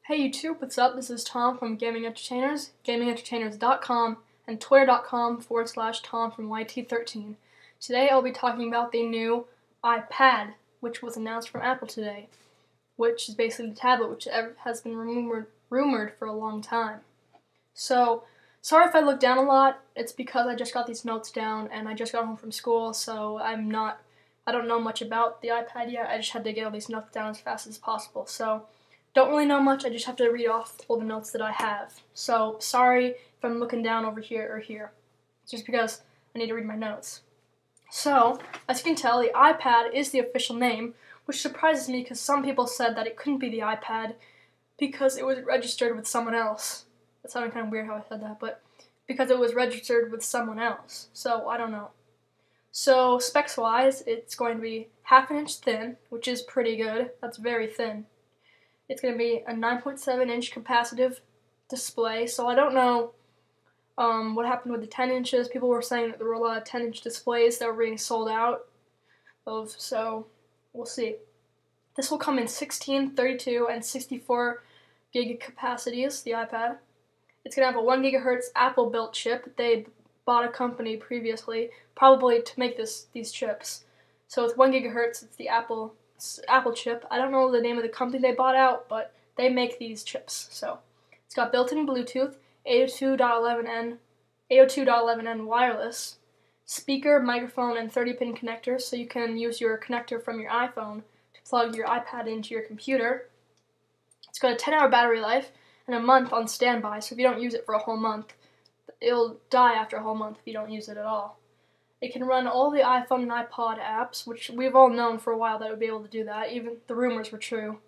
Hey YouTube, what's up? This is Tom from Gaming Entertainers, gamingentertainers.com, and twitter.com/Tom from YT13. Today I'll be talking about the new iPad, which was announced from Apple today, which is basically the tablet which has been rumored for a long time. So, sorry if I look down a lot. It's because I just got these notes down and I just got home from school, so I don't know much about the iPad yet. I just had to get all these notes down as fast as possible. So, don't really know much, I just have to read off all the notes that I have. So, sorry if I'm looking down over here or here. It's just because I need to read my notes. So, as you can tell, the iPad is the official name, which surprises me because some people said that it couldn't be the iPad because it was registered with someone else. That sounded kind of weird how I said that, but because it was registered with someone else. So, I don't know. So, specs-wise, it's going to be half an inch thin, which is pretty good. That's very thin. It's going to be a 9.7-inch capacitive display, so I don't know what happened with the 10 inches. People were saying that there were a lot of 10-inch displays that were being sold out of, so we'll see. This will come in 16, 32, and 64 gig capacities, the iPad. It's going to have a 1 gigahertz Apple-built chip. They bought a company previously, probably to make these chips. So it's 1 gigahertz, it's the Apple chip. I don't know the name of the company they bought out, but they make these chips. So it's got built-in Bluetooth, 802.11n wireless, speaker, microphone, and 30-pin connector, so you can use your connector from your iPhone to plug your iPad into your computer. It's got a 10-hour battery life and a month on standby, so if you don't use it for a whole month, it'll die after a whole month if you don't use it at all. It can run all the iPhone and iPod apps, which we've all known for a while that it would be able to do that. Even the rumors were true.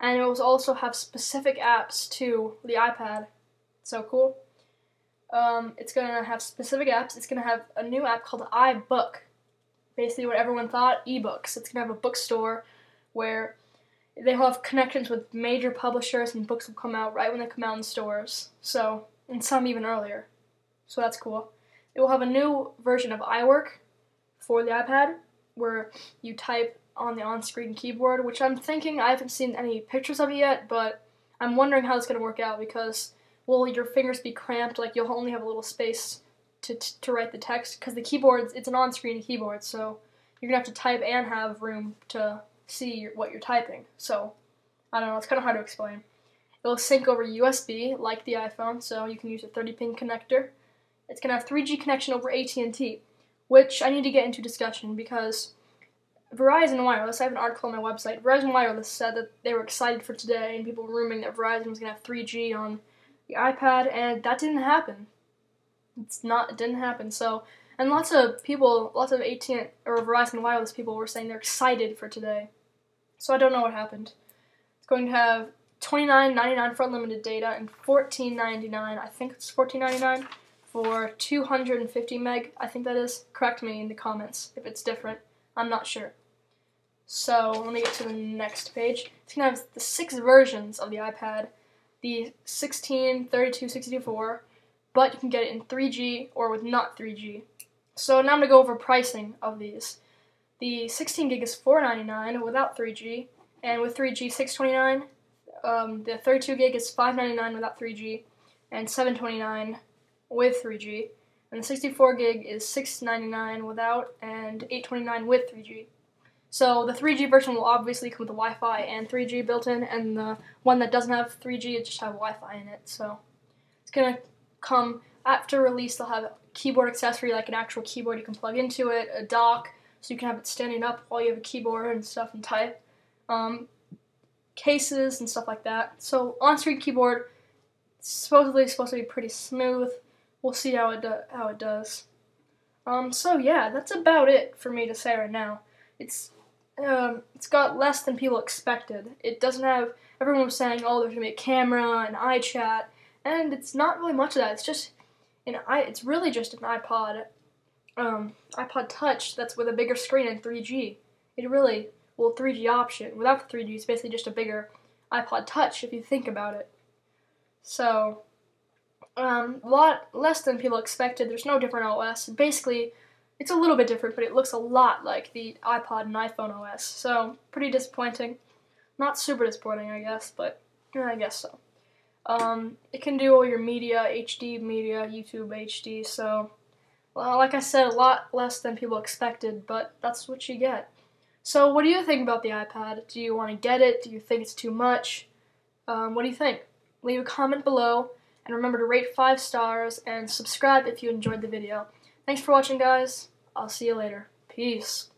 And it will also have specific apps to the iPad. So cool. It's going to have specific apps. It's going to have a new app called iBook. Basically what everyone thought, ebooks. It's going to have a bookstore where they will have connections with major publishers and books will come out right when they come out in stores. So, and some even earlier. So that's cool. It will have a new version of iWork for the iPad, where you type on the on-screen keyboard, which I'm thinking, I haven't seen any pictures of it yet, but I'm wondering how it's going to work out because will your fingers be cramped, like you'll only have a little space to write the text, because the keyboard, it's an on-screen keyboard, so you're going to have to type and have room to see what you're typing. So, I don't know, it's kind of hard to explain. It will sync over USB, like the iPhone, so you can use a 30-pin connector. It's going to have 3G connection over AT&T, which I need to get into discussion because Verizon Wireless, I have an article on my website, Verizon Wireless said that they were excited for today and people were rumouring that Verizon was going to have 3G on the iPad, and that didn't happen. It didn't happen. So, and lots of AT&T or Verizon Wireless people were saying they're excited for today. So I don't know what happened. It's going to have $29.99 for unlimited data and $14.99, I think it's $14.99. for 250 meg, I think that is. Correct me in the comments if it's different. I'm not sure. So, let me get to the next page. It's going to have the 6 versions of the iPad. The 16, 32, 64, but you can get it in 3G or with not 3G. So, now I'm going to go over pricing of these. The 16 gig is $4.99 without 3G, and with 3G, $6.29. The 32 gig is $5.99 without 3G, and $7.29 with 3G, and the 64 gig is $6.99 without and $8.29 with 3G. So the 3G version will obviously come with the Wi-Fi and 3G built in, and the one that doesn't have 3G it just have Wi-Fi in it. So it's gonna come after release. They'll have a keyboard accessory like an actual keyboard you can plug into it, a dock so you can have it standing up while you have a keyboard and stuff and type, cases and stuff like that. So on-screen keyboard supposedly is supposed to be pretty smooth. We'll see how it does. So yeah, that's about it for me to say right now. It's got less than people expected. It doesn't have, everyone was saying, oh, there's gonna be a camera and iChat, and it's not really much of that. It's just it's really just an iPod Touch that's with a bigger screen and 3G. 3G option. Without the 3G, it's basically just a bigger iPod Touch if you think about it. So, a lot less than people expected. There's no different OS. Basically, it's a little bit different, but it looks a lot like the iPod and iPhone OS. So, pretty disappointing. Not super disappointing, I guess, but Yeah, I guess so. It can do all your media, HD media, YouTube HD, so, well, like I said, a lot less than people expected, but that's what you get. So what do you think about the iPad? Do you want to get it? Do you think it's too much? What do you think? Leave a comment below, and remember to rate 5 stars, and subscribe if you enjoyed the video. Thanks for watching, guys. I'll see you later. Peace.